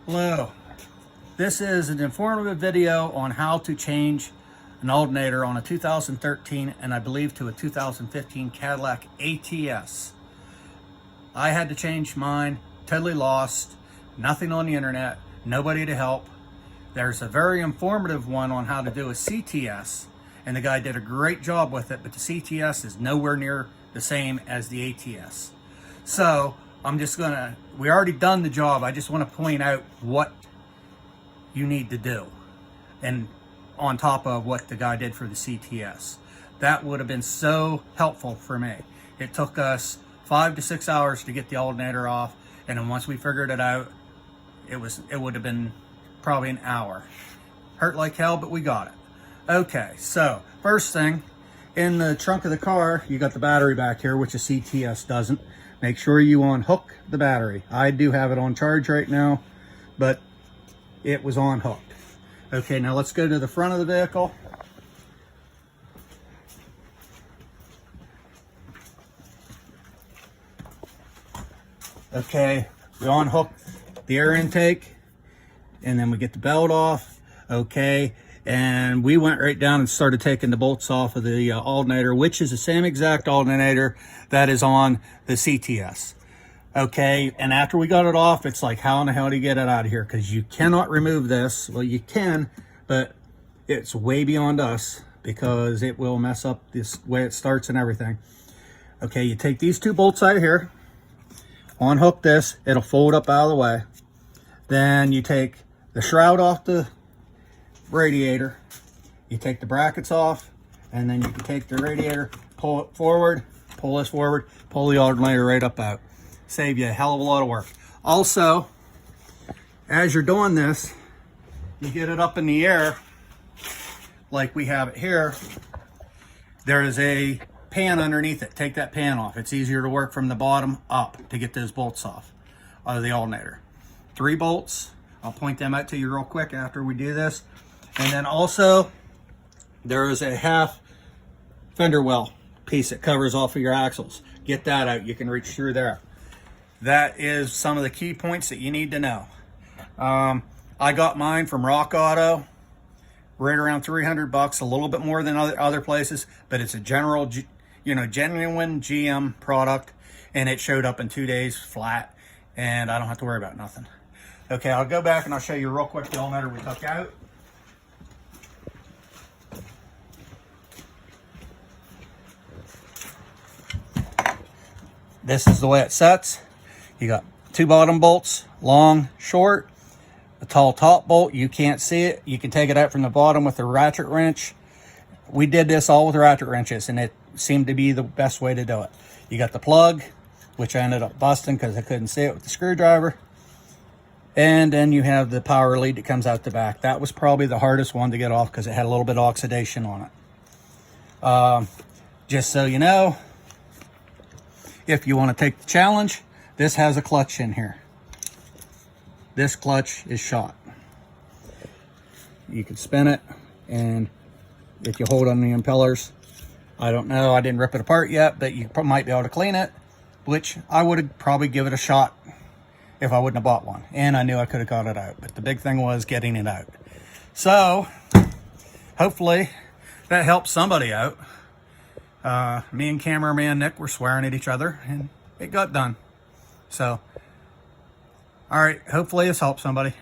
Hello, this is an informative video on how to change an alternator on a 2013 and I believe to a 2015 Cadillac ATS. I had to change mine, totally lost, nothing on the internet, nobody to help. There's a very informative one on how to do a CTS, and the guy did a great job with it, but the CTS is nowhere near the same as the ATS. So we already done the job. I just want to point out what you need to do, and on top of what the guy did for the CTS. That would have been so helpful for me. It took us 5 to 6 hours to get the alternator off, and then once we figured it out, it would have been probably an hour. Hurt like hell, but we got it. Okay, so first thing, in the trunk of the car, you got the battery back here, which a CTS doesn't. Make sure you unhook the battery. I do have it on charge right now, but it was unhooked. Okay, now let's go to the front of the vehicle. Okay, we unhook the air intake, and then we get the belt off. Okay, and we went right down and started taking the bolts off of the alternator, which is the same exact alternator that is on the CTS. Okay, and after we got it off, it's like, how in the hell do you get it out of here? Because you cannot remove this. Well, you can, but it's way beyond us because it will mess up this way it starts and everything. Okay, you take these two bolts out of here, unhook this, it'll fold up out of the way. Then you take the shroud off the radiator, you take the brackets off, and then you can take the radiator, pull it forward, pull this forward, pull the alternator right up out. Save you a hell of a lot of work. Also, as you're doing this, you get it up in the air like we have it here. There is a pan underneath it. Take that pan off. It's easier to work from the bottom up to get those bolts off of the alternator. 3 bolts. I'll point them out to you real quick after we do this. And then also, there is a half fender well piece that covers off of your axles. Get that out. You can reach through there. That is some of the key points that you need to know. I got mine from Rock Auto, right around 300 bucks, a little bit more than other places, but it's a genuine GM product, and it showed up in 2 days flat, and I don't have to worry about nothing. Okay, I'll go back and I'll show you real quick the alternator we took out. This is the way it sets. You got 2 bottom bolts, long, short, a tall top bolt. You can't see it. You can take it out from the bottom with a ratchet wrench. We did this all with ratchet wrenches, and it seemed to be the best way to do it. You got the plug, which I ended up busting because I couldn't see it with the screwdriver. And then you have the power lead that comes out the back. That was probably the hardest one to get off because it had a little bit of oxidation on it. Just so you know, if you want to take the challenge, this has a clutch in here. This clutch is shot. You can spin it, and if you hold on the impellers, I don't know, I didn't rip it apart yet, but you might be able to clean it, which I would have probably give it a shot if I wouldn't have bought one. And I knew I could have got it out, but the big thing was getting it out. So hopefully that helps somebody out. Me and cameraman Nick were swearing at each other, and it got done. So, all right, hopefully this helps somebody.